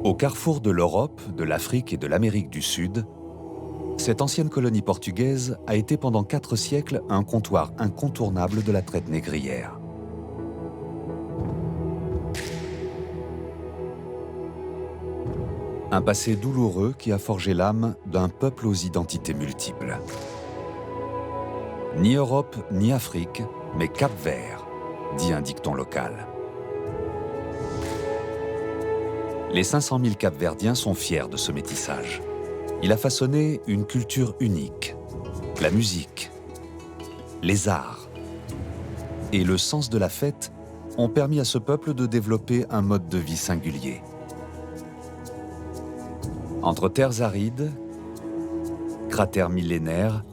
Au carrefour de l'Europe, de l'Afrique et de l'Amérique du Sud, cette ancienne colonie portugaise a été pendant 4 siècles un comptoir incontournable de la traite négrière. Un passé douloureux qui a forgé l'âme d'un peuple aux identités multiples. Ni Europe ni Afrique, mais Cap-Vert, dit un dicton local. Les 500 000 Cap-Verdiens sont fiers de ce métissage. Il a façonné une culture unique, la musique, les arts et le sens de la fête ont permis à ce peuple de développer un mode de vie singulier. Entre terres arides, cratères millénaires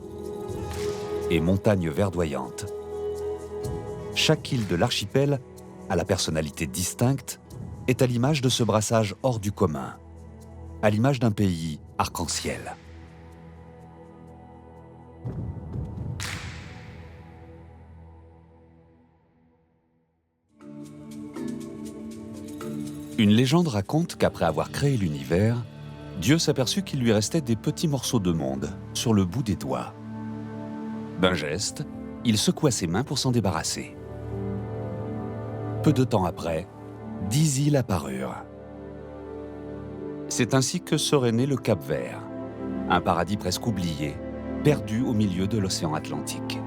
et montagnes verdoyantes, chaque île de l'archipel a la personnalité distincte, est à l'image de ce brassage hors du commun, à l'image d'un pays arc-en-ciel. Une légende raconte qu'après avoir créé l'univers, Dieu s'aperçut qu'il lui restait des petits morceaux de monde sur le bout des doigts. D'un geste, il secoua ses mains pour s'en débarrasser. Peu de temps après, 10 îles apparurent. C'est ainsi que serait né le Cap-Vert, un paradis presque oublié, perdu au milieu de l'océan Atlantique.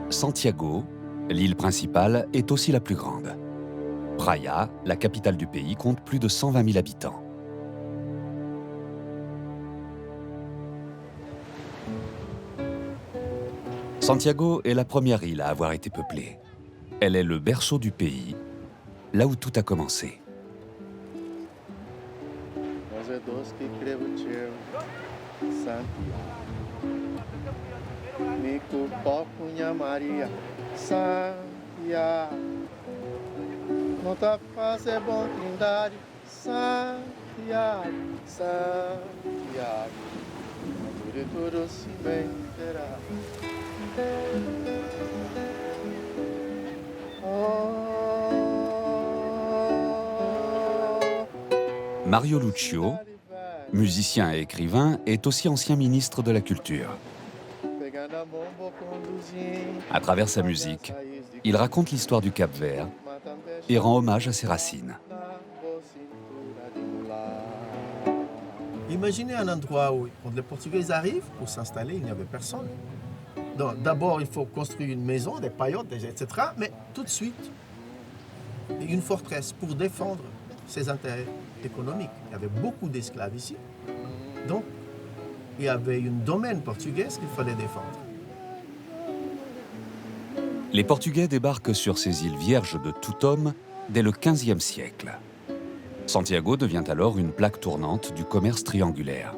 Santiago, l'île principale, est aussi la plus grande. Praia, la capitale du pays, compte plus de 120 000 habitants. Santiago est la première île à avoir été peuplée. Elle est le berceau du pays, là où tout a commencé. Mario Lucio, musicien et écrivain, est aussi ancien ministre de la Culture. À travers sa musique, il raconte l'histoire du Cap-Vert et rend hommage à ses racines. Imaginez un endroit où, quand les Portugais arrivent, pour s'installer, il n'y avait personne. Donc, d'abord, il faut construire une maison, des paillotes, etc. Mais tout de suite, une forteresse pour défendre ses intérêts économiques. Il y avait beaucoup d'esclaves ici. Donc, il y avait un domaine portugais qu'il fallait défendre. Les Portugais débarquent sur ces îles vierges de tout homme dès le XVe siècle. Santiago devient alors une plaque tournante du commerce triangulaire.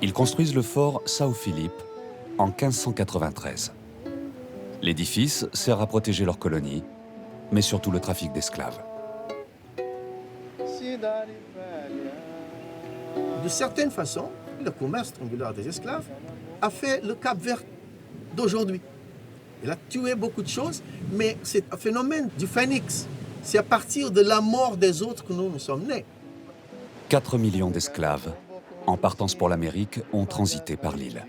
Ils construisent le fort São Filipe en 1593. L'édifice sert à protéger leur colonie, mais surtout le trafic d'esclaves. De certaine façon, le commerce triangulaire des esclaves a fait le Cap-Vert d'aujourd'hui. Il a tué beaucoup de choses, mais c'est un phénomène du phénix. C'est à partir de la mort des autres que nous sommes nés. 4 millions d'esclaves, en partance pour l'Amérique, ont transité par l'île.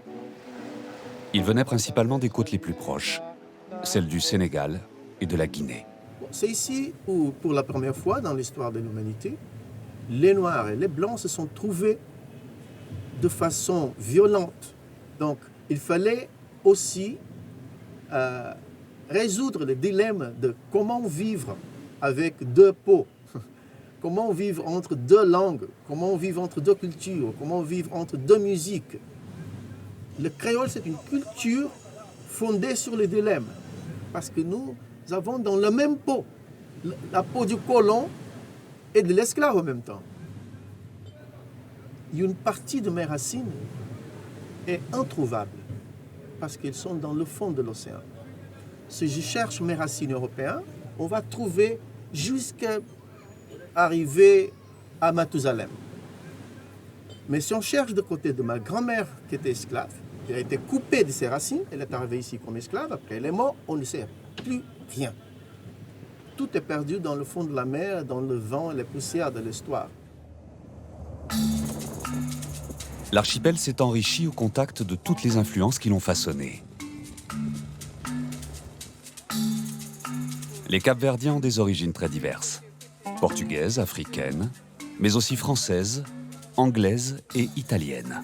Ils venaient principalement des côtes les plus proches, celles du Sénégal et de la Guinée. C'est ici où, pour la première fois dans l'histoire de l'humanité, les Noirs et les Blancs se sont trouvés de façon violente. Donc, il fallait aussi résoudre le dilemme de comment vivre avec deux peaux, comment vivre entre deux langues, comment vivre entre deux cultures, comment vivre entre deux musiques. Le créole, c'est une culture fondée sur le dilemme, parce que nous avons dans la même peau, la peau du colon et de l'esclave en même temps. Une partie de mes racines est introuvable, parce qu'elles sont dans le fond de l'océan. Si je cherche mes racines européennes, on va trouver jusqu'à arriver à Mathusalem. Mais si on cherche de côté de ma grand-mère qui était esclave, Il a été coupé de ses racines, il est arrivé ici comme esclave, après il est mort, on ne sait plus rien. Tout est perdu dans le fond de la mer, dans le vent et les poussières de l'histoire. L'archipel s'est enrichi au contact de toutes les influences qui l'ont façonné. Les Capverdiens ont des origines très diverses. Portugaises, africaines, mais aussi françaises, anglaises et italiennes.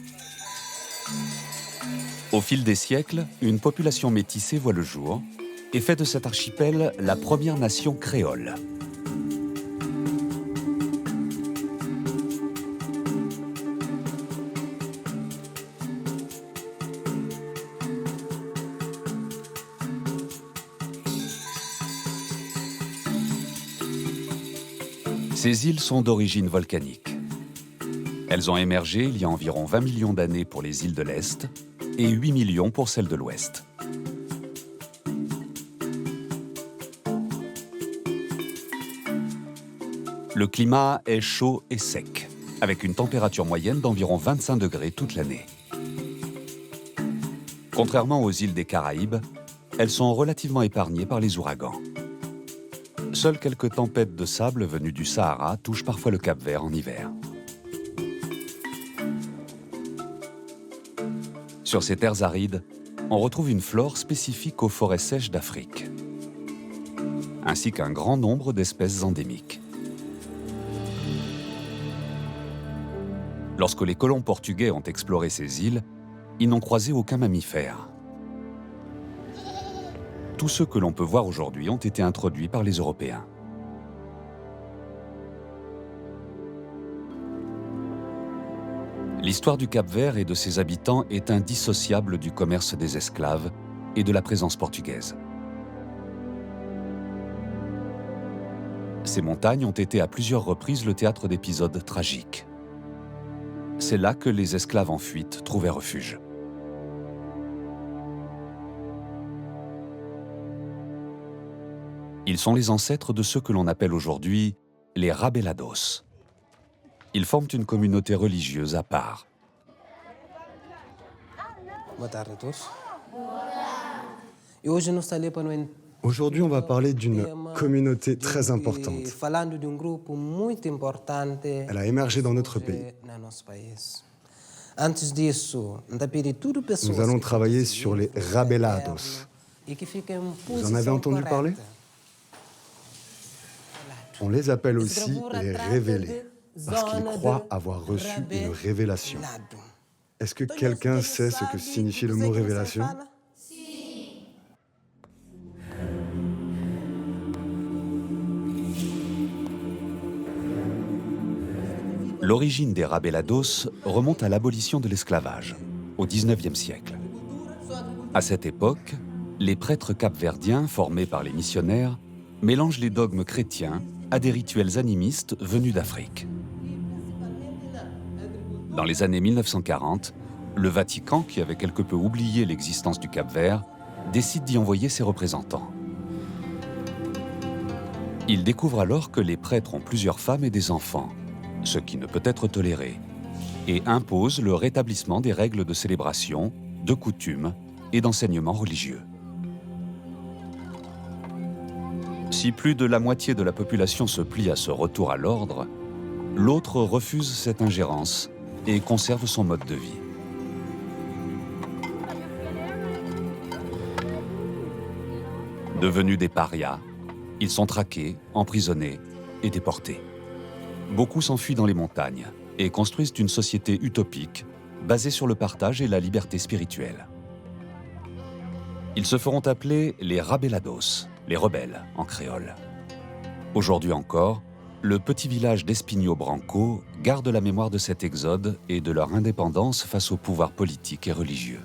Au fil des siècles, une population métissée voit le jour et fait de cet archipel la première nation créole. Ces îles sont d'origine volcanique. Elles ont émergé il y a environ 20 millions d'années pour les îles de l'Est et 8 millions pour celles de l'Ouest. Le climat est chaud et sec, avec une température moyenne d'environ 25 degrés toute l'année. Contrairement aux îles des Caraïbes, elles sont relativement épargnées par les ouragans. Seules quelques tempêtes de sable venues du Sahara touchent parfois le Cap-Vert en hiver. Sur ces terres arides, on retrouve une flore spécifique aux forêts sèches d'Afrique, ainsi qu'un grand nombre d'espèces endémiques. Lorsque les colons portugais ont exploré ces îles, ils n'ont croisé aucun mammifère. Tous ceux que l'on peut voir aujourd'hui ont été introduits par les Européens. L'histoire du Cap-Vert et de ses habitants est indissociable du commerce des esclaves et de la présence portugaise. Ces montagnes ont été à plusieurs reprises le théâtre d'épisodes tragiques. C'est là que les esclaves en fuite trouvaient refuge. Ils sont les ancêtres de ceux que l'on appelle aujourd'hui les Rabelados. Ils forment une communauté religieuse à part. Aujourd'hui, on va parler d'une communauté très importante. Elle a émergé dans notre pays. Nous allons travailler sur les Rabelados. Vous en avez entendu parler ? On les appelle aussi les révélés, parce qu'ils croient avoir reçu une révélation. Est-ce que quelqu'un sait ce que signifie le mot révélation ? L'origine des Rabelados remonte à l'abolition de l'esclavage, au XIXe siècle. À cette époque, les prêtres capverdiens, formés par les missionnaires, mélangent les dogmes chrétiens à des rituels animistes venus d'Afrique. Dans les années 1940, le Vatican, qui avait quelque peu oublié l'existence du Cap-Vert, décide d'y envoyer ses représentants. Il découvre alors que les prêtres ont plusieurs femmes et des enfants, ce qui ne peut être toléré, et impose le rétablissement des règles de célébration, de coutumes et d'enseignement religieux. Si plus de la moitié de la population se plie à ce retour à l'ordre, l'autre refuse cette ingérence et conserve son mode de vie. Devenus des parias, ils sont traqués, emprisonnés et déportés. Beaucoup s'enfuient dans les montagnes et construisent une société utopique basée sur le partage et la liberté spirituelle. Ils se feront appeler les Rabelados, les rebelles en créole. Aujourd'hui encore, le petit village d'Espinho Branco garde la mémoire de cet exode et de leur indépendance face au pouvoir politique et religieux.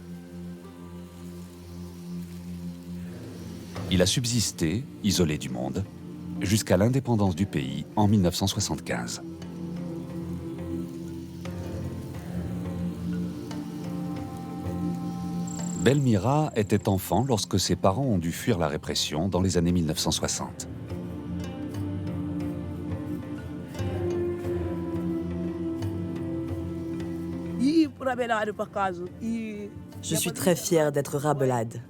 Il a subsisté, isolé du monde, jusqu'à l'indépendance du pays en 1975. Belmira était enfant lorsque ses parents ont dû fuir la répression dans les années 1960. Je suis très fière d'être Rabelade.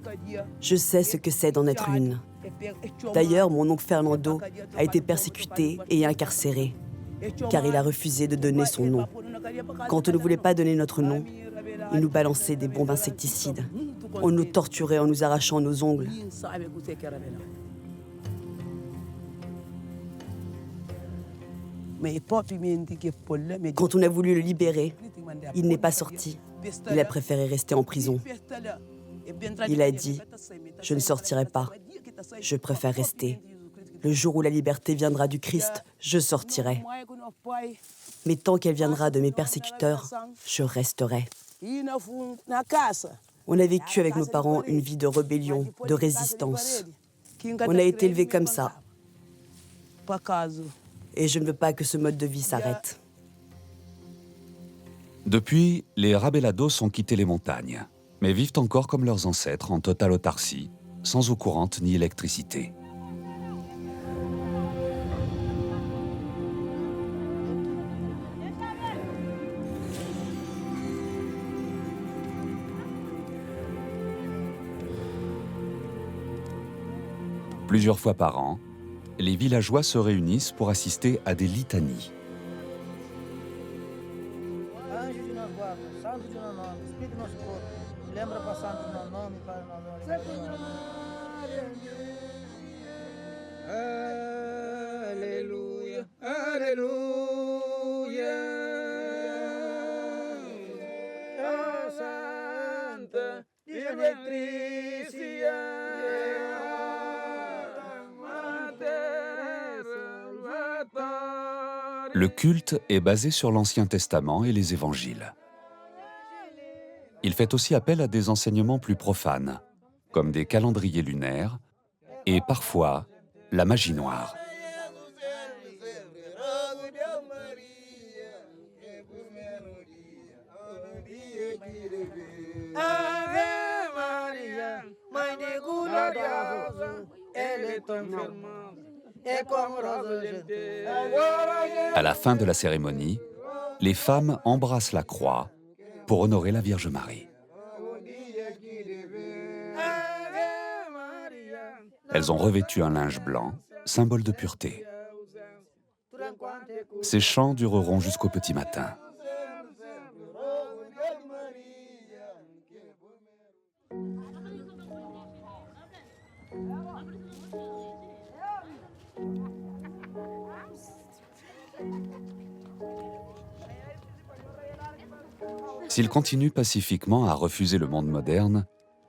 Je sais ce que c'est d'en être une. D'ailleurs, mon oncle Fernando a été persécuté et incarcéré, car il a refusé de donner son nom. Quand on ne voulait pas donner notre nom, il nous balançait des bombes insecticides. On nous torturait en nous arrachant nos ongles. Quand on a voulu le libérer, il n'est pas sorti. Il a préféré rester en prison. Il a dit « Je ne sortirai pas. Je préfère rester. Le jour où la liberté viendra du Christ, je sortirai. Mais tant qu'elle viendra de mes persécuteurs, je resterai. » On a vécu avec nos parents une vie de rébellion, de résistance. On a été élevés comme ça. Et je ne veux pas que ce mode de vie s'arrête. Depuis, les Rabelados ont quitté les montagnes, mais vivent encore comme leurs ancêtres en totale autarcie, sans eau courante ni électricité. Plusieurs fois par an, les villageois se réunissent pour assister à des litanies. Alléluia, Alléluia, Santa Directricia. Le culte est basé sur l'Ancien Testament et les Évangiles. Il fait aussi appel à des enseignements plus profanes, comme des calendriers lunaires et parfois la magie noire. À la fin de la cérémonie, les femmes embrassent la croix pour honorer la Vierge Marie. Elles ont revêtu un linge blanc, symbole de pureté. Ces chants dureront jusqu'au petit matin. S'ils continuent pacifiquement à refuser le monde moderne,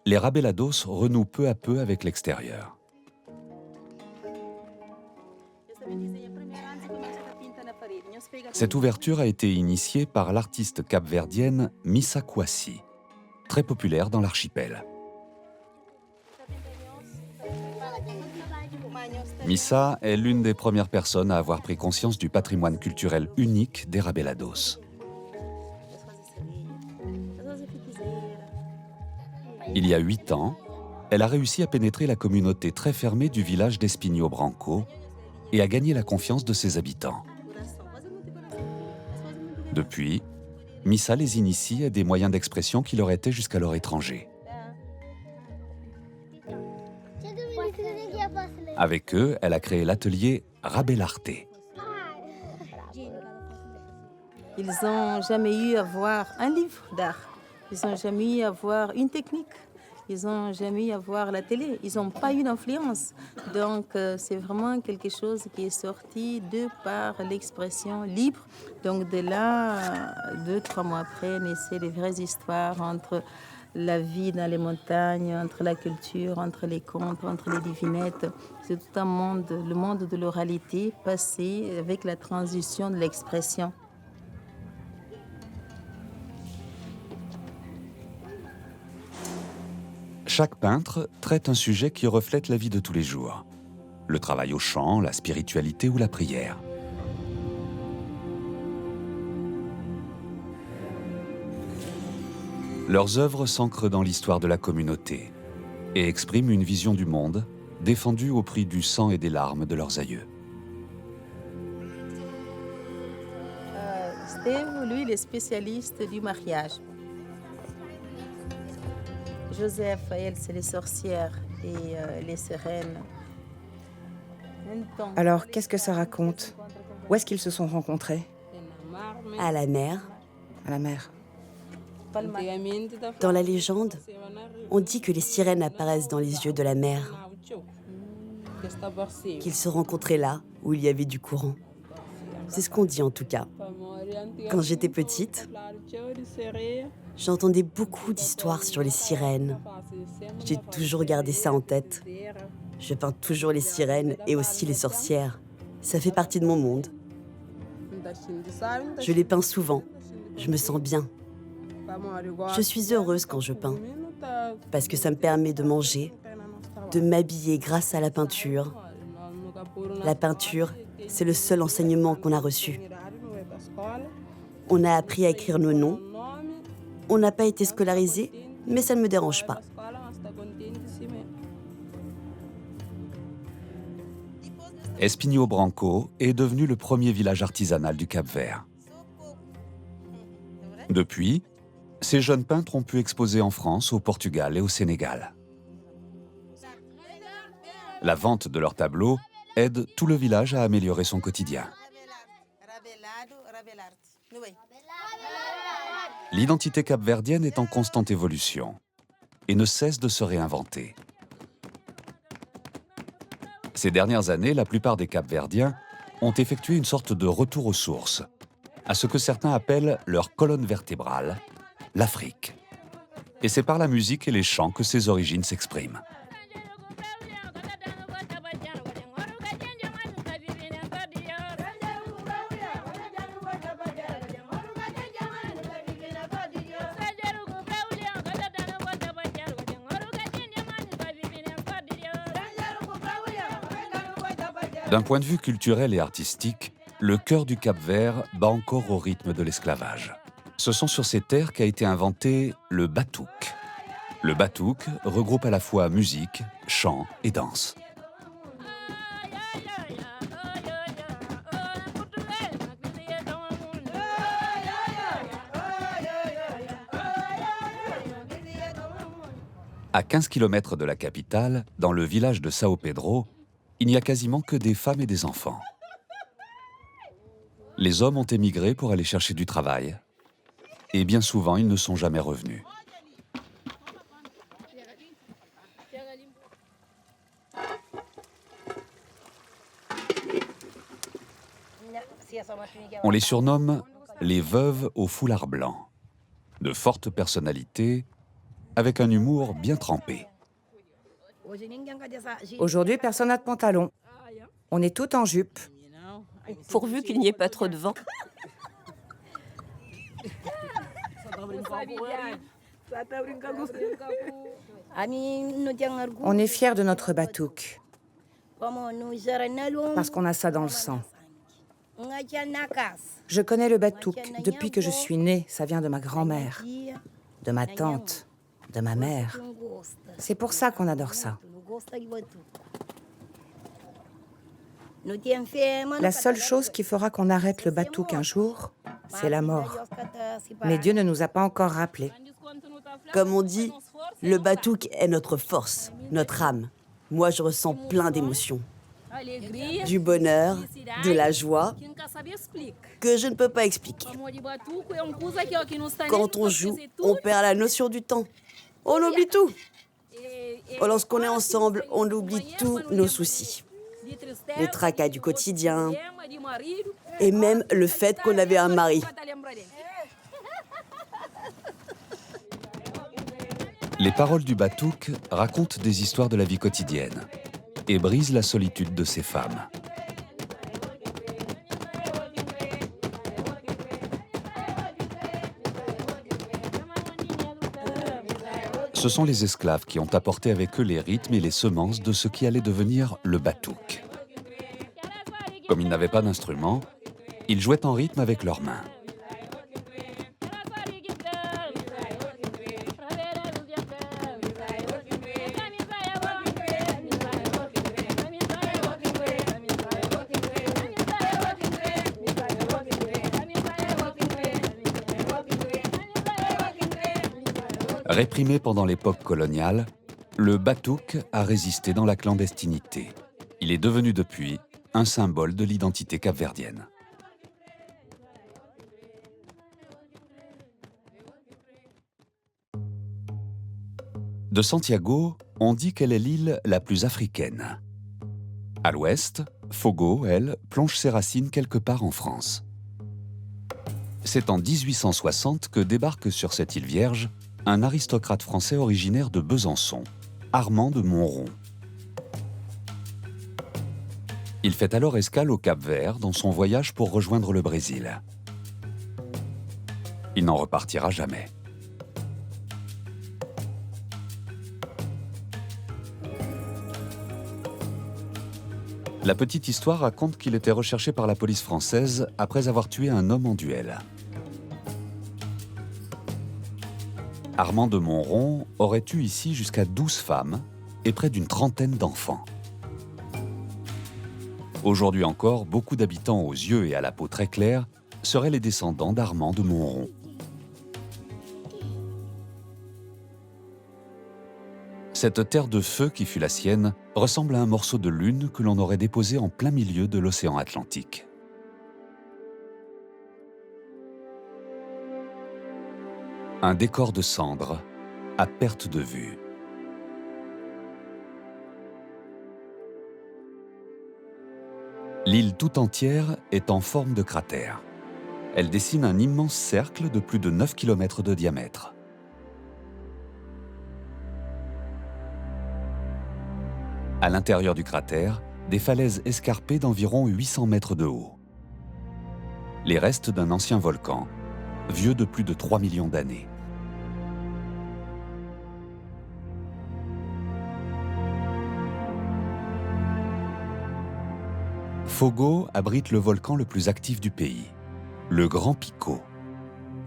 les Rabelados renouent peu à peu avec l'extérieur. Cette ouverture a été initiée par l'artiste capverdienne Missa Kouassi, très populaire dans l'archipel. Missa est l'une des premières personnes à avoir pris conscience du patrimoine culturel unique des Rabelados. Il y a 8 ans, elle a réussi à pénétrer la communauté très fermée du village d'Espinho Branco et à gagner la confiance de ses habitants. Depuis, Missa les initie à des moyens d'expression qui leur étaient jusqu'alors étrangers. Avec eux, elle a créé l'atelier Rabelarte. Ils n'ont jamais eu à voir un livre d'art. Ils n'ont jamais eu à voir une technique. Ils n'ont jamais eu à voir la télé. Ils n'ont pas eu d'influence. Donc, c'est vraiment quelque chose qui est sorti de par l'expression libre. Donc, de là, 2-3 mois après, naissaient les vraies histoires entre la vie dans les montagnes, entre la culture, entre les contes, entre les divinettes. C'est tout un monde, le monde de l'oralité passé avec la transition de l'expression. Chaque peintre traite un sujet qui reflète la vie de tous les jours. Le travail au champ, la spiritualité ou la prière. Leurs œuvres s'ancrent dans l'histoire de la communauté et expriment une vision du monde défendue au prix du sang et des larmes de leurs aïeux. Steve, lui, il est spécialiste du mariage. Joseph, elle, c'est les sorcières et les sirènes. Alors, qu'est-ce que ça raconte? Où est-ce qu'ils se sont rencontrés? À la mer, À la mer. dans la légende, on dit que les sirènes apparaissent dans les yeux de la mer, qu'ils se rencontraient là où il y avait du courant. C'est ce qu'on dit en tout cas. Quand j'étais petite, j'entendais beaucoup d'histoires sur les sirènes. J'ai toujours gardé ça en tête. Je peins toujours les sirènes et aussi les sorcières. Ça fait partie de mon monde. Je les peins souvent. Je me sens bien. Je suis heureuse quand je peins, parce que ça me permet de manger, de m'habiller grâce à la peinture. La peinture, c'est le seul enseignement qu'on a reçu. On a appris à écrire nos noms. On n'a pas été scolarisé, mais ça ne me dérange pas. Espinho Branco est devenu le premier village artisanal du Cap-Vert. Depuis, ces jeunes peintres ont pu exposer en France, au Portugal et au Sénégal. La vente de leurs tableaux aide tout le village à améliorer son quotidien. L'identité capverdienne est en constante évolution et ne cesse de se réinventer. Ces dernières années, la plupart des Capverdiens ont effectué une sorte de retour aux sources, à ce que certains appellent leur colonne vertébrale, l'Afrique. Et c'est par la musique et les chants que ces origines s'expriment. D'un point de vue culturel et artistique, le cœur du Cap-Vert bat encore au rythme de l'esclavage. Ce sont sur ces terres qu'a été inventé le batouk. Le batouk regroupe à la fois musique, chant et danse. À 15 km de la capitale, dans le village de Sao Pedro, il n'y a quasiment que des femmes et des enfants. Les hommes ont émigré pour aller chercher du travail, et bien souvent ils ne sont jamais revenus. On les surnomme les veuves au foulard blanc, de fortes personnalités, avec un humour bien trempé. Aujourd'hui, personne n'a de pantalon. On est tout en jupe. Pourvu qu'il n'y ait pas trop de vent. On est fiers de notre batouk, parce qu'on a ça dans le sang. Je connais le batouk depuis que je suis née. Ça vient de ma grand-mère, de ma tante, de ma mère. C'est pour ça qu'on adore ça. La seule chose qui fera qu'on arrête le batouk un jour, c'est la mort. Mais Dieu ne nous a pas encore rappelé. Comme on dit, le batouk est notre force, notre âme. Moi, je ressens plein d'émotions. Du bonheur, de la joie, que je ne peux pas expliquer. Quand on joue, on perd la notion du temps. On oublie tout. Lorsqu'on est ensemble, on oublie tous nos soucis. Les tracas du quotidien, et même le fait qu'on avait un mari. Les paroles du batouk racontent des histoires de la vie quotidienne et brisent la solitude de ces femmes. Ce sont les esclaves qui ont apporté avec eux les rythmes et les semences de ce qui allait devenir le batouk. Comme ils n'avaient pas d'instrument, ils jouaient en rythme avec leurs mains. Réprimé pendant l'époque coloniale, le batouk a résisté dans la clandestinité. Il est devenu depuis un symbole de l'identité capverdienne. De Santiago, on dit qu'elle est l'île la plus africaine. À l'ouest, Fogo, elle, plonge ses racines quelque part en France. C'est en 1860 que débarque sur cette île vierge un aristocrate français originaire de Besançon, Armand de Montrond. Il fait alors escale au Cap-Vert dans son voyage pour rejoindre le Brésil. Il n'en repartira jamais. La petite histoire raconte qu'il était recherché par la police française après avoir tué un homme en duel. Armand de Montrond aurait eu ici jusqu'à 12 femmes et près d'une trentaine d'enfants. Aujourd'hui encore, beaucoup d'habitants aux yeux et à la peau très clairs seraient les descendants d'Armand de Montrond. Cette terre de feu qui fut la sienne ressemble à un morceau de lune que l'on aurait déposé en plein milieu de l'océan Atlantique. Un décor de cendres à perte de vue. L'île tout entière est en forme de cratère. Elle dessine un immense cercle de plus de 9 km de diamètre. À l'intérieur du cratère, des falaises escarpées d'environ 800 mètres de haut. Les restes d'un ancien volcan, vieux de plus de 3 millions d'années. Fogo abrite le volcan le plus actif du pays, le Grand Pico,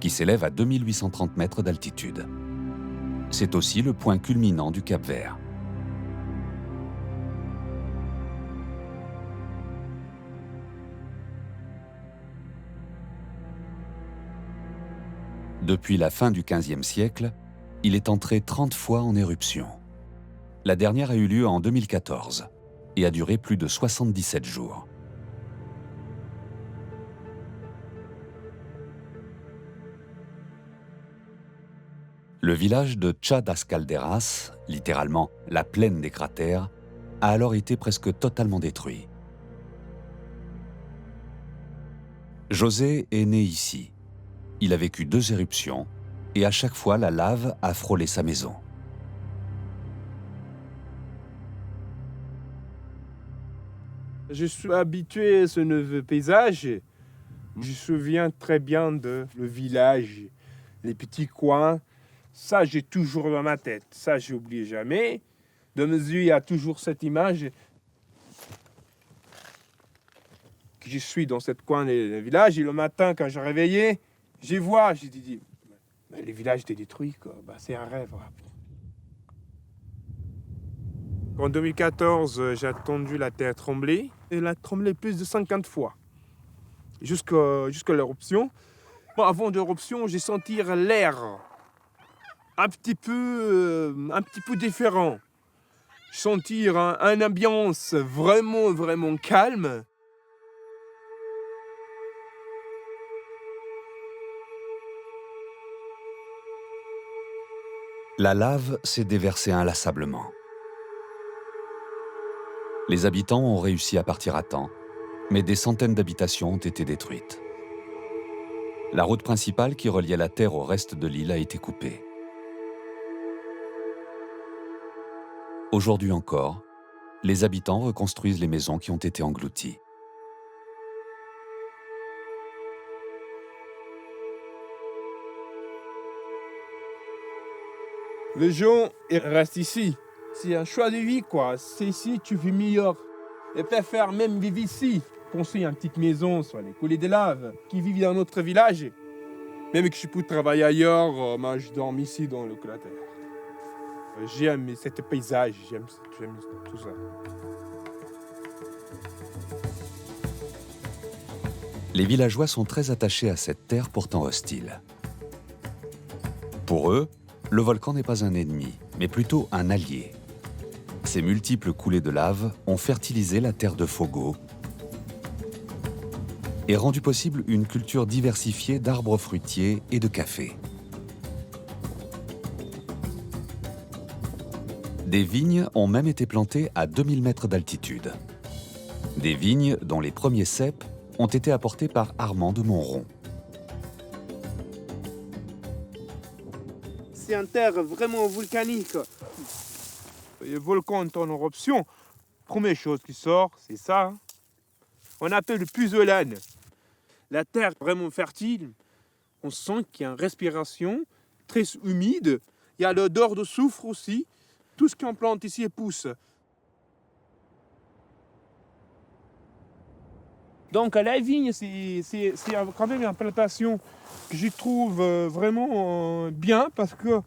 qui s'élève à 2830 mètres d'altitude. C'est aussi le point culminant du Cap-Vert. Depuis la fin du XVe siècle, il est entré 30 fois en éruption. La dernière a eu lieu en 2014 et a duré plus de 77 jours. Le village de Chá das Caldeiras, littéralement la plaine des cratères, a alors été presque totalement détruit. José est né ici. Il a vécu 2 éruptions et à chaque fois la lave a frôlé sa maison. Je suis habitué à ce nouveau paysage. Je me souviens très bien de le village, les petits coins. Ça, j'ai toujours dans ma tête. Ça, je n'oublie jamais. De mes yeux, il y a toujours cette image. Que je suis dans cette coin du village et le matin, quand je réveillais, j'y vois, j'ai dit, le village était détruit, quoi. Bah, c'est un rêve. En 2014, j'ai entendu la terre trembler. Elle a tremblé plus de 50 fois, jusqu'à l'éruption. Bon, avant l'éruption, j'ai senti l'air un petit peu différent. Sentir une ambiance vraiment calme. La lave s'est déversée inlassablement. Les habitants ont réussi à partir à temps, mais des centaines d'habitations ont été détruites. La route principale qui reliait la terre au reste de l'île a été coupée. Aujourd'hui encore, les habitants reconstruisent les maisons qui ont été englouties. Les gens ils restent ici. C'est un choix de vie, quoi. C'est ici que tu vis meilleur. Ils préfèrent même vivre ici. Construire une petite maison sur les coulées des laves, qui vivent dans notre village. Même que je peux travailler ailleurs, moi je dors ici dans le cratère. J'aime ce paysage, j'aime tout ça. Les villageois sont très attachés à cette terre pourtant hostile. Pour eux, le volcan n'est pas un ennemi, mais plutôt un allié. Ces multiples coulées de lave ont fertilisé la terre de Fogo et rendu possible une culture diversifiée d'arbres fruitiers et de café. Des vignes ont même été plantées à 2000 mètres d'altitude. Des vignes dont les premiers cèpes ont été apportés par Armand de Montrond. C'est une terre vraiment volcanique. Le volcan est en éruption. Première chose qui sort, c'est ça. On appelle le puzzolane. La terre vraiment fertile. On sent qu'il y a une respiration très humide. Il y a l'odeur de soufre aussi. Tout ce qu'on plante ici pousse. Donc la vigne, c'est quand même une plantation que je trouve vraiment bien parce que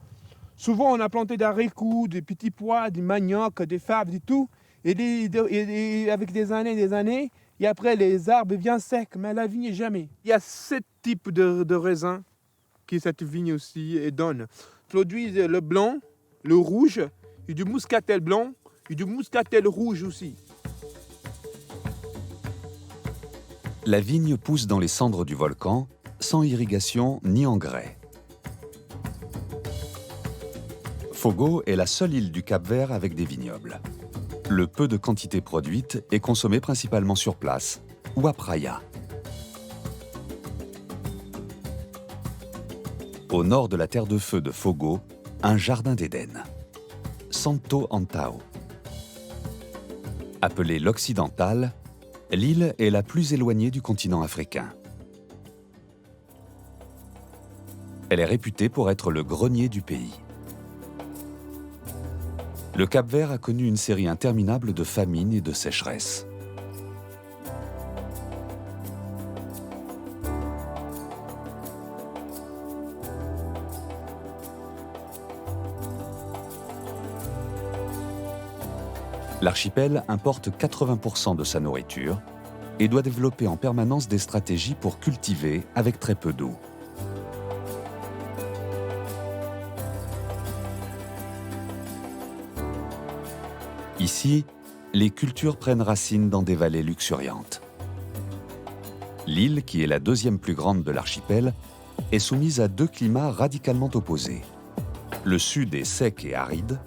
souvent on a planté des haricots, des petits pois, des maniocs, des faves, et tout. Et avec des années, et après les arbres viennent secs, mais la vigne jamais. Il y a 7 types de raisins que cette vigne aussi donne. Produit le blanc, le rouge, et du muscatel blanc, et du muscatel rouge aussi. La vigne pousse dans les cendres du volcan, sans irrigation ni engrais. Fogo est la seule île du Cap-Vert avec des vignobles. Le peu de quantité produite est consommé principalement sur place ou à Praia. Au nord de la terre de feu de Fogo, un jardin d'Éden. Santo Antão. Appelée l'Occidental, l'île est la plus éloignée du continent africain. Elle est réputée pour être le grenier du pays. Le Cap-Vert a connu une série interminable de famines et de sécheresses. L'archipel importe 80% de sa nourriture et doit développer en permanence des stratégies pour cultiver avec très peu d'eau. Ici, les cultures prennent racine dans des vallées luxuriantes. L'île, qui est la deuxième plus grande de l'archipel, est soumise à 2 climats radicalement opposés. Le sud est sec et aride,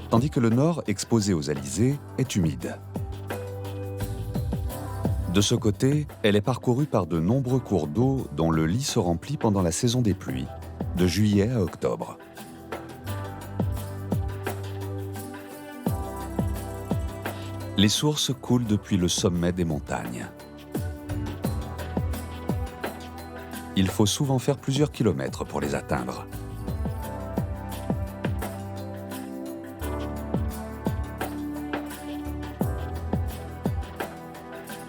tandis que le nord, exposé aux alizés, est humide. De ce côté, elle est parcourue par de nombreux cours d'eau dont le lit se remplit pendant la saison des pluies, de juillet à octobre. Les sources coulent depuis le sommet des montagnes. Il faut souvent faire plusieurs kilomètres pour les atteindre.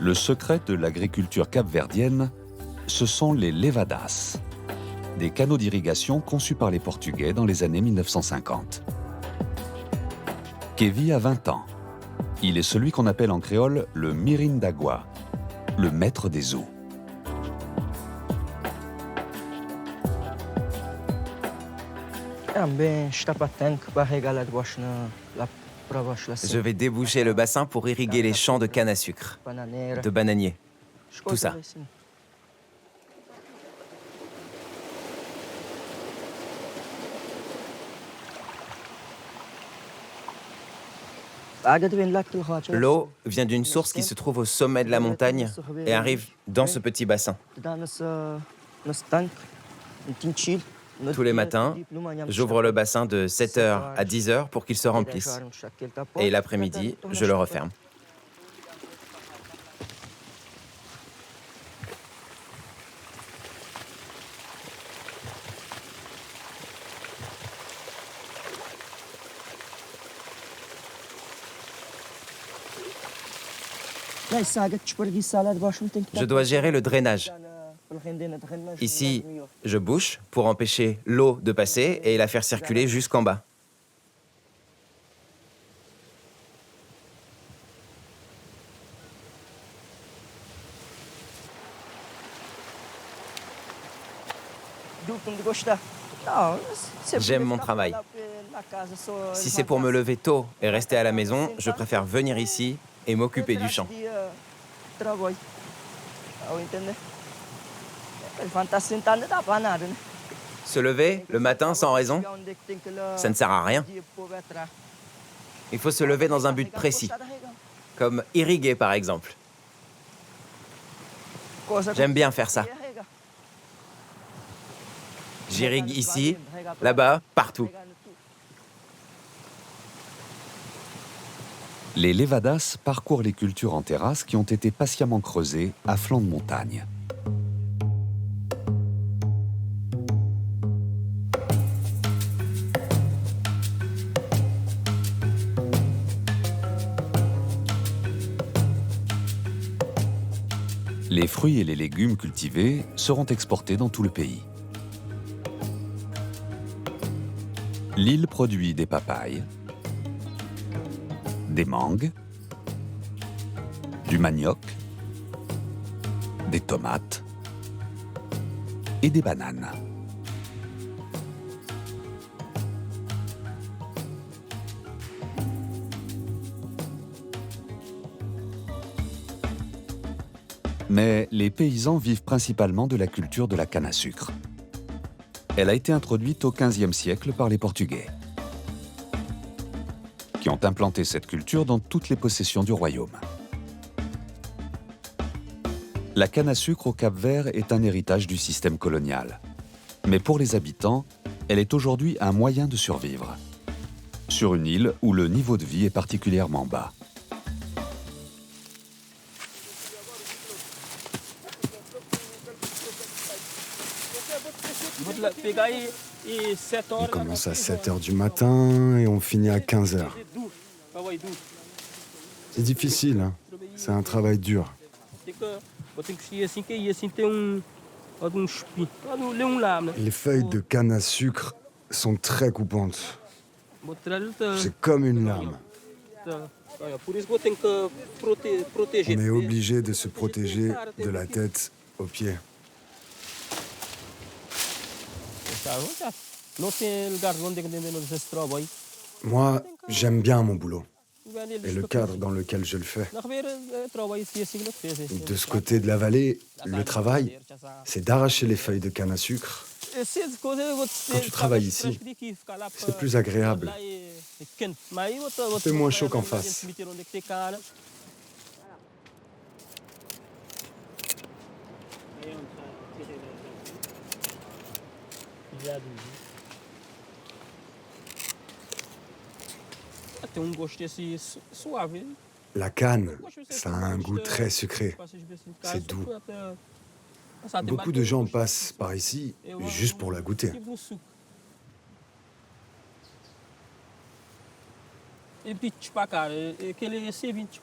Le secret de l'agriculture capverdienne, ce sont les levadas, des canaux d'irrigation conçus par les Portugais dans les années 1950. Kevin a 20 ans. Il est celui qu'on appelle en créole le mirin d'agua, le maître des eaux. Je vais déboucher le bassin pour irriguer les champs de canne à sucre, de bananiers, tout ça. L'eau vient d'une source qui se trouve au sommet de la montagne et arrive dans ce petit bassin. Tous les matins, j'ouvre le bassin de 7h à 10h pour qu'il se remplisse. Et l'après-midi, je le referme. Je dois gérer le drainage. Ici, je bouche pour empêcher l'eau de passer et la faire circuler jusqu'en bas. J'aime mon travail. Si c'est pour me lever tôt et rester à la maison, je préfère venir ici et m'occuper du champ. Se lever le matin sans raison, ça ne sert à rien. Il faut se lever dans un but précis, comme irriguer par exemple. J'aime bien faire ça. J'irrigue ici, là-bas, partout. Les levadas parcourent les cultures en terrasse qui ont été patiemment creusées à flanc de montagne. Les fruits et les légumes cultivés seront exportés dans tout le pays. L'île produit des papayes, des mangues, du manioc, des tomates et des bananes. Mais les paysans vivent principalement de la culture de la canne à sucre. Elle a été introduite au XVe siècle par les Portugais, qui ont implanté cette culture dans toutes les possessions du royaume. La canne à sucre au Cap-Vert est un héritage du système colonial. Mais pour les habitants, elle est aujourd'hui un moyen de survivre, sur une île où le niveau de vie est particulièrement bas. On commence à 7h du matin et on finit à 15h. C'est difficile, hein. C'est un travail dur. Les feuilles de canne à sucre sont très coupantes. C'est comme une lame. On est obligé de se protéger de la tête aux pieds. Moi, j'aime bien mon boulot et le cadre dans lequel je le fais. De ce côté de la vallée, le travail, c'est d'arracher les feuilles de canne à sucre. Quand tu travailles ici, c'est plus agréable. Il fait moins chaud qu'en face. La canne, ça a un goût très sucré. C'est doux. Beaucoup de gens passent par ici juste pour la goûter.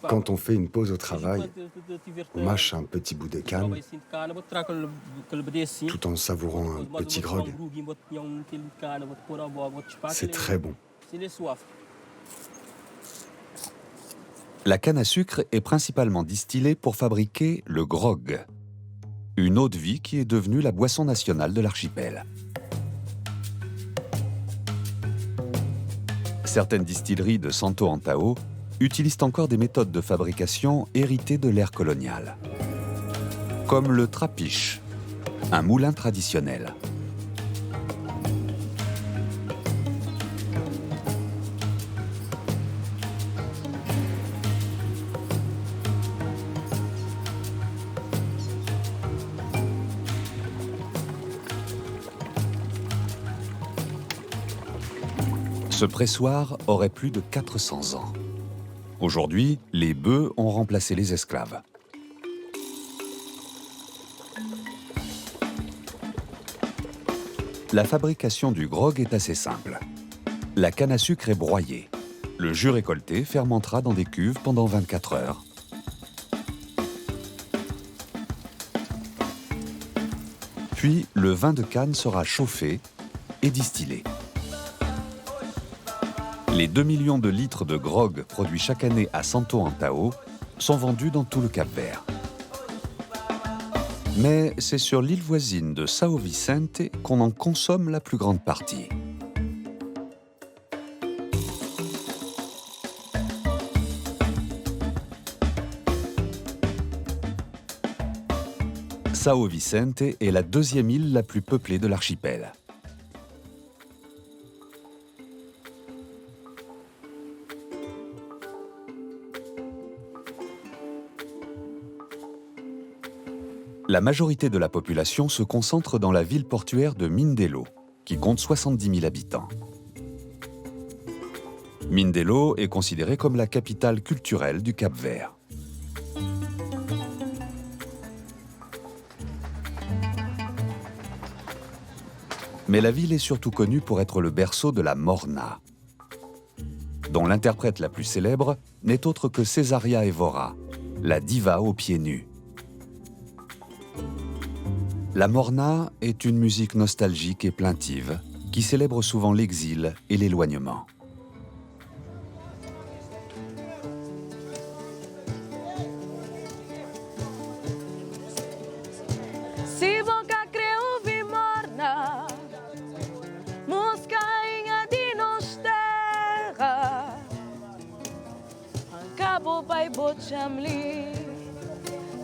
Quand on fait une pause au travail, on mâche un petit bout de canne tout en savourant un petit grog. C'est très bon. La canne à sucre est principalement distillée pour fabriquer le grog, une eau de vie qui est devenue la boisson nationale de l'archipel. Certaines distilleries de Santo Antão utilisent encore des méthodes de fabrication héritées de l'ère coloniale, comme le trapiche, un moulin traditionnel. Ce pressoir aurait plus de 400 ans. Aujourd'hui, les bœufs ont remplacé les esclaves. La fabrication du grog est assez simple. La canne à sucre est broyée. Le jus récolté fermentera dans des cuves pendant 24 heures. Puis, le vin de canne sera chauffé et distillé. Les 2 millions de litres de grog produits chaque année à Santo Antão sont vendus dans tout le Cap-Vert. Mais c'est sur l'île voisine de São Vicente qu'on en consomme la plus grande partie. São Vicente est la deuxième île la plus peuplée de l'archipel. La majorité de la population se concentre dans la ville portuaire de Mindelo, qui compte 70 000 habitants. Mindelo est considérée comme la capitale culturelle du Cap-Vert. Mais la ville est surtout connue pour être le berceau de la Morna, dont l'interprète la plus célèbre n'est autre que Cesaria Évora, la diva aux pieds nus. La Morna est une musique nostalgique et plaintive qui célèbre souvent l'exil et l'éloignement.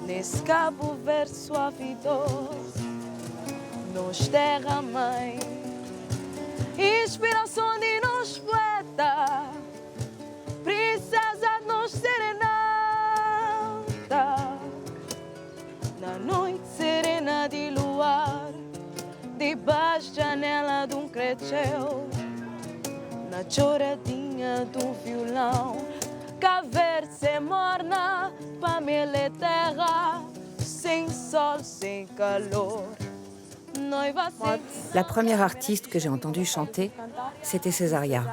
Nesse cabo verde suavidoso, nos terra mãe, inspiração de nos poeta, princesa de nos serenata, na noite serena de luar, debaixo da janela de crecheu, na choradinha do violão. Caver-se morna, Pamela terra, sem sol, sem calor. La première artiste que j'ai entendue chanter, c'était Cesaria.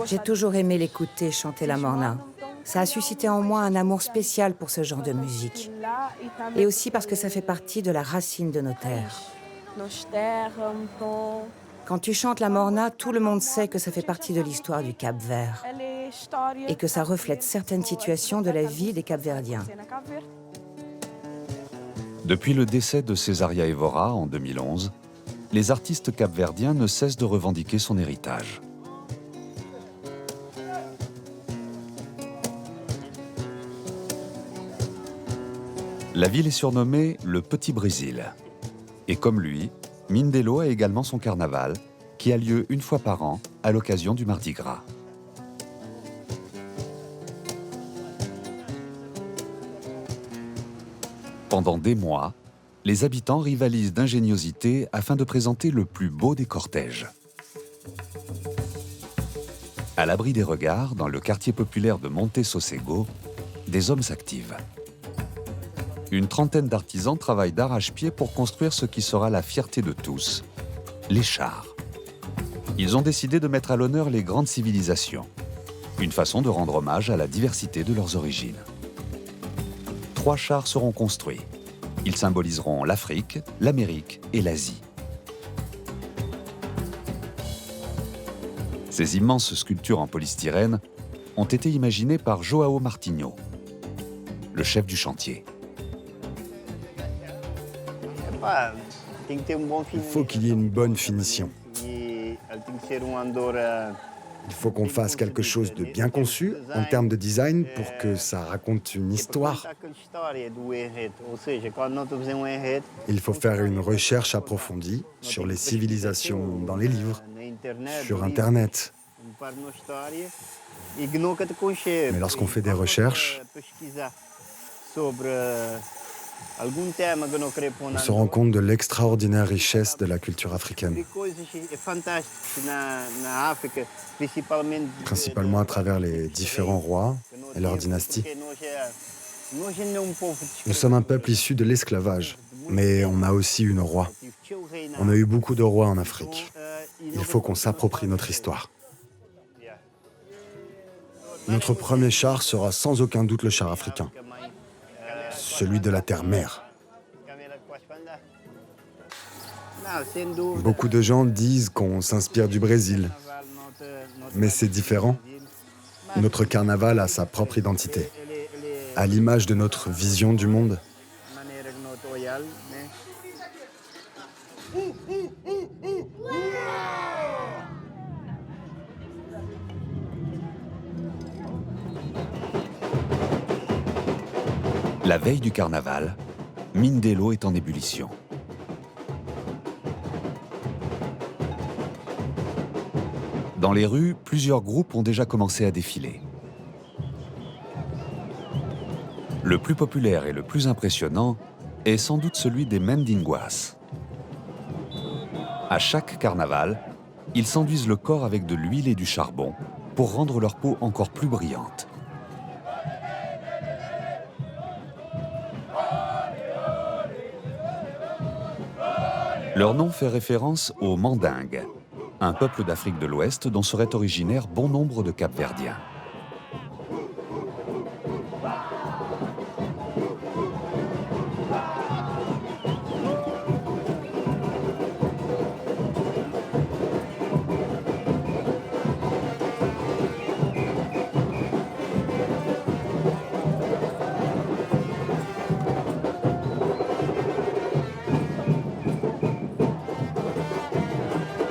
J'ai toujours aimé l'écouter chanter la Morna. Ça a suscité en moi un amour spécial pour ce genre de musique. Et aussi parce que ça fait partie de la racine de nos terres. Quand tu chantes la Morna, tout le monde sait que ça fait partie de l'histoire du Cap-Vert et que ça reflète certaines situations de la vie des Cap-Verdiens. Depuis le décès de Cesaria Évora en 2011, les artistes capverdiens ne cessent de revendiquer son héritage. La ville est surnommée le Petit Brésil. Et comme lui, Mindelo a également son carnaval, qui a lieu une fois par an à l'occasion du Mardi Gras. Pendant des mois, les habitants rivalisent d'ingéniosité afin de présenter le plus beau des cortèges. À l'abri des regards, dans le quartier populaire de Monte Sossego, des hommes s'activent. Une trentaine d'artisans travaillent d'arrache-pied pour construire ce qui sera la fierté de tous, les chars. Ils ont décidé de mettre à l'honneur les grandes civilisations, une façon de rendre hommage à la diversité de leurs origines. 3 chars seront construits. Ils symboliseront l'Afrique, l'Amérique et l'Asie. Ces immenses sculptures en polystyrène ont été imaginées par João Martinho, le chef du chantier. Il faut qu'il y ait une bonne finition. Il faut qu'on fasse quelque chose de bien conçu en termes de design pour que ça raconte une histoire. Il faut faire une recherche approfondie sur les civilisations dans les livres, sur Internet. Mais lorsqu'on fait des recherches, on se rend compte de l'extraordinaire richesse de la culture africaine, principalement à travers les différents rois et leurs dynasties. Nous sommes un peuple issu de l'esclavage, mais on a aussi eu nos rois. On a eu beaucoup de rois en Afrique. Il faut qu'on s'approprie notre histoire. Notre premier char sera sans aucun doute le char africain. Celui de la terre-mère. Beaucoup de gens disent qu'on s'inspire du Brésil, mais c'est différent. Notre carnaval a sa propre identité, à l'image de notre vision du monde. La veille du carnaval, Mindelo est en ébullition. Dans les rues, plusieurs groupes ont déjà commencé à défiler. Le plus populaire et le plus impressionnant est sans doute celui des Mendinguas. À chaque carnaval, ils s'enduisent le corps avec de l'huile et du charbon pour rendre leur peau encore plus brillante. Leur nom fait référence aux Mandingues, un peuple d'Afrique de l'Ouest dont seraient originaires bon nombre de Cap-Verdiens.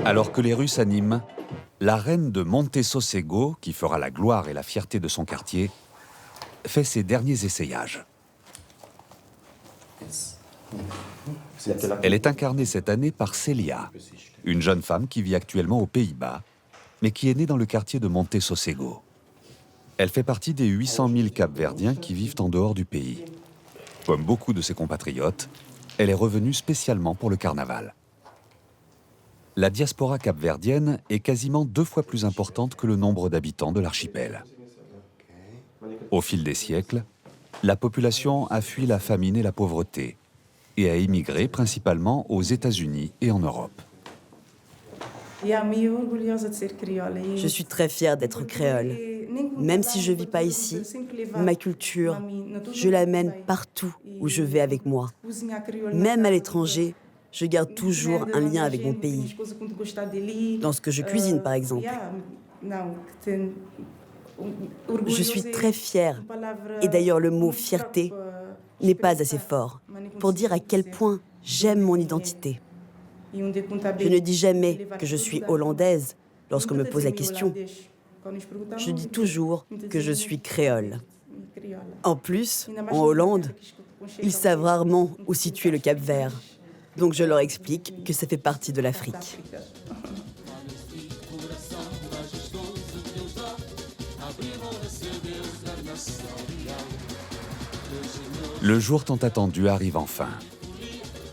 Alors que les rues s'animent, la reine de Monte Sosego, qui fera la gloire et la fierté de son quartier, fait ses derniers essayages. Elle est incarnée cette année par Célia, une jeune femme qui vit actuellement aux Pays-Bas, mais qui est née dans le quartier de Monte Sosego. Elle fait partie des 800 000 Cap-Verdiens qui vivent en dehors du pays. Comme beaucoup de ses compatriotes, elle est revenue spécialement pour le carnaval. La diaspora capverdienne est quasiment 2 fois plus importante que le nombre d'habitants de l'archipel. Au fil des siècles, la population a fui la famine et la pauvreté et a émigré principalement aux États-Unis et en Europe. Je suis très fière d'être créole. Même si je ne vis pas ici, ma culture, je l'amène partout où je vais avec moi. Même à l'étranger, je garde toujours un lien avec mon pays. Dans ce que je cuisine, par exemple. Je suis très fière. Et d'ailleurs, le mot « fierté » n'est pas assez fort pour dire à quel point j'aime mon identité. Je ne dis jamais que je suis hollandaise lorsqu'on me pose la question. Je dis toujours que je suis créole. En plus, en Hollande, ils savent rarement où situer le Cap-Vert. Donc je leur explique que ça fait partie de l'Afrique. Le jour tant attendu arrive enfin.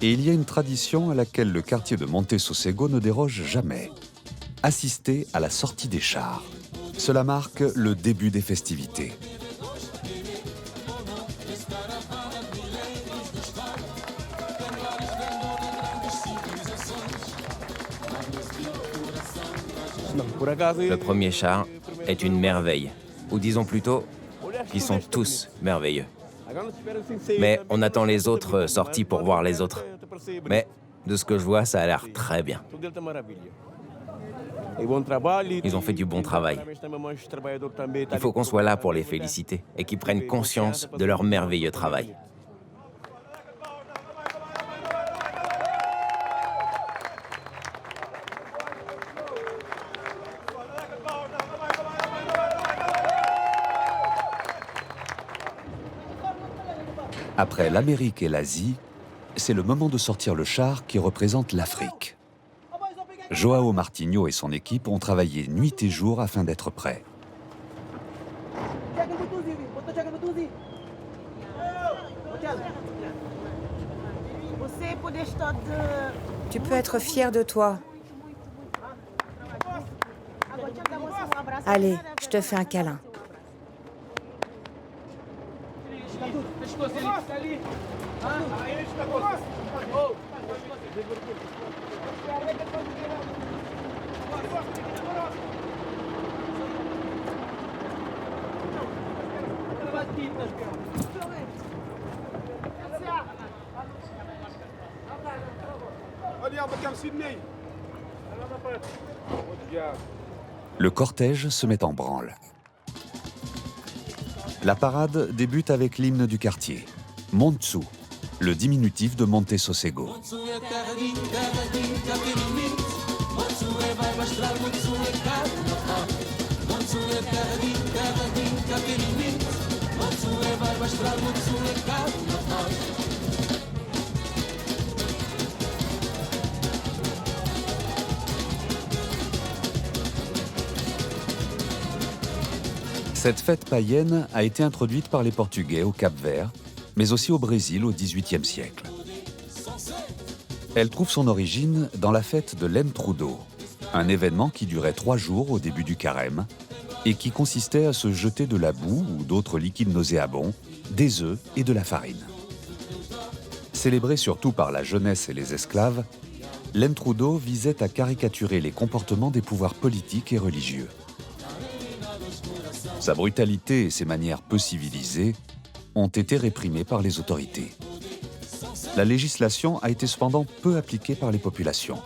Et il y a une tradition à laquelle le quartier de Monte Sosego ne déroge jamais. Assister à la sortie des chars. Cela marque le début des festivités. Le premier char est une merveille, ou disons plutôt, ils sont tous merveilleux. Mais on attend les autres sorties pour voir les autres. Mais de ce que je vois, ça a l'air très bien. Ils ont fait du bon travail. Il faut qu'on soit là pour les féliciter et qu'ils prennent conscience de leur merveilleux travail. Après l'Amérique et l'Asie, c'est le moment de sortir le char qui représente l'Afrique. Joao Martinho et son équipe ont travaillé nuit et jour afin d'être prêts. Tu peux être fier de toi. Allez, je te fais un câlin. Le cortège se met en branle. La parade débute avec l'hymne du quartier, Montsu, le diminutif de Monte Sosego. Cette fête païenne a été introduite par les Portugais au Cap-Vert, mais aussi au Brésil au XVIIIe siècle. Elle trouve son origine dans la fête de l'Entrudo, un événement qui durait 3 jours au début du carême et qui consistait à se jeter de la boue ou d'autres liquides nauséabonds, des œufs et de la farine. Célébré surtout par la jeunesse et les esclaves, l'Entrudo visait à caricaturer les comportements des pouvoirs politiques et religieux. Sa brutalité et ses manières peu civilisées ont été réprimées par les autorités. La législation a été cependant peu appliquée par les populations.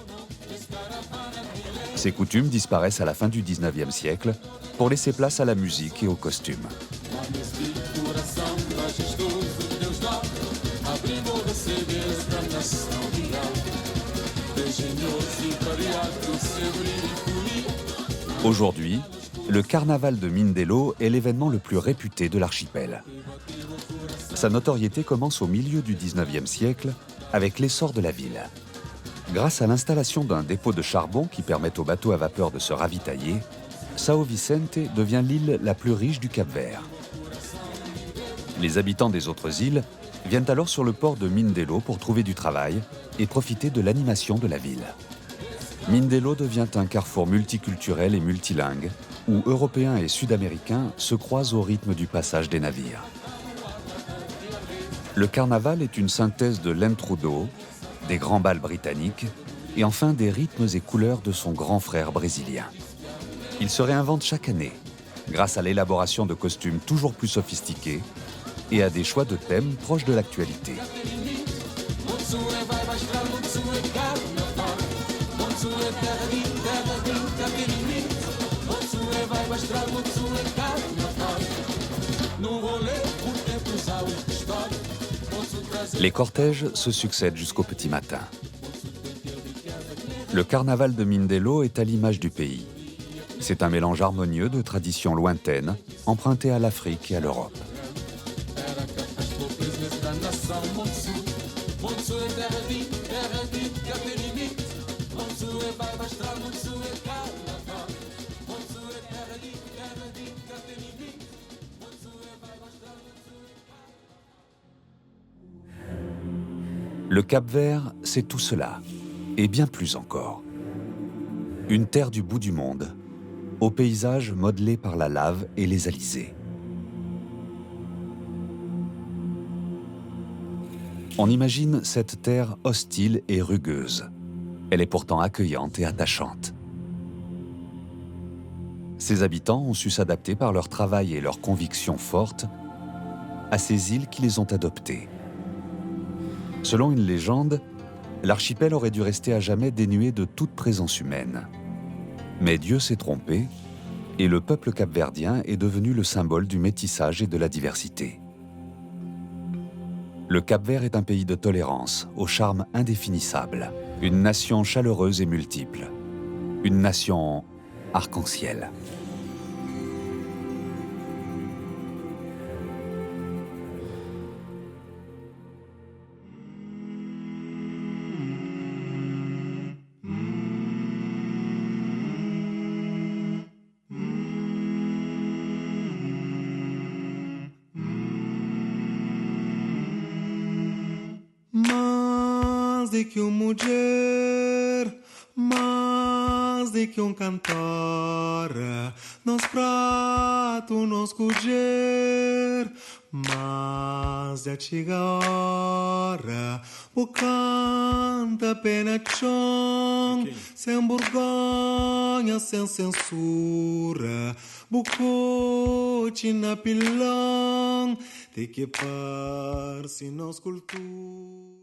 Ces coutumes disparaissent à la fin du XIXe siècle pour laisser place à la musique et aux costumes. Aujourd'hui, le carnaval de Mindelo est l'événement le plus réputé de l'archipel. Sa notoriété commence au milieu du XIXe siècle avec l'essor de la ville. Grâce à l'installation d'un dépôt de charbon qui permet aux bateaux à vapeur de se ravitailler, São Vicente devient l'île la plus riche du Cap-Vert. Les habitants des autres îles viennent alors sur le port de Mindelo pour trouver du travail et profiter de l'animation de la ville. Mindelo devient un carrefour multiculturel et multilingue où Européens et Sud-Américains se croisent au rythme du passage des navires. Le carnaval est une synthèse de l'Entrudo, des grands bals britanniques et enfin des rythmes et couleurs de son grand frère brésilien. Il se réinvente chaque année grâce à l'élaboration de costumes toujours plus sophistiqués et à des choix de thèmes proches de l'actualité. Les cortèges se succèdent jusqu'au petit matin. Le carnaval de Mindelo est à l'image du pays. C'est un mélange harmonieux de traditions lointaines, empruntées à l'Afrique et à l'Europe. Le Cap-Vert, c'est tout cela, et bien plus encore. Une terre du bout du monde, aux paysages modelés par la lave et les alizés. On imagine cette terre hostile et rugueuse. Elle est pourtant accueillante et attachante. Ses habitants ont su s'adapter par leur travail et leurs convictions fortes à ces îles qui les ont adoptées. Selon une légende, l'archipel aurait dû rester à jamais dénué de toute présence humaine. Mais Dieu s'est trompé et le peuple capverdien est devenu le symbole du métissage et de la diversité. Le Cap-Vert est un pays de tolérance, au charme indéfinissable, une nation chaleureuse et multiple, une nation arc-en-ciel. de que mulher, mais de que cantor, nos prato, nos colher, mas de antiga hora, o canta pena chão, sem vergonha, sem censura, bucote na pilão, de que par-se nos cultura.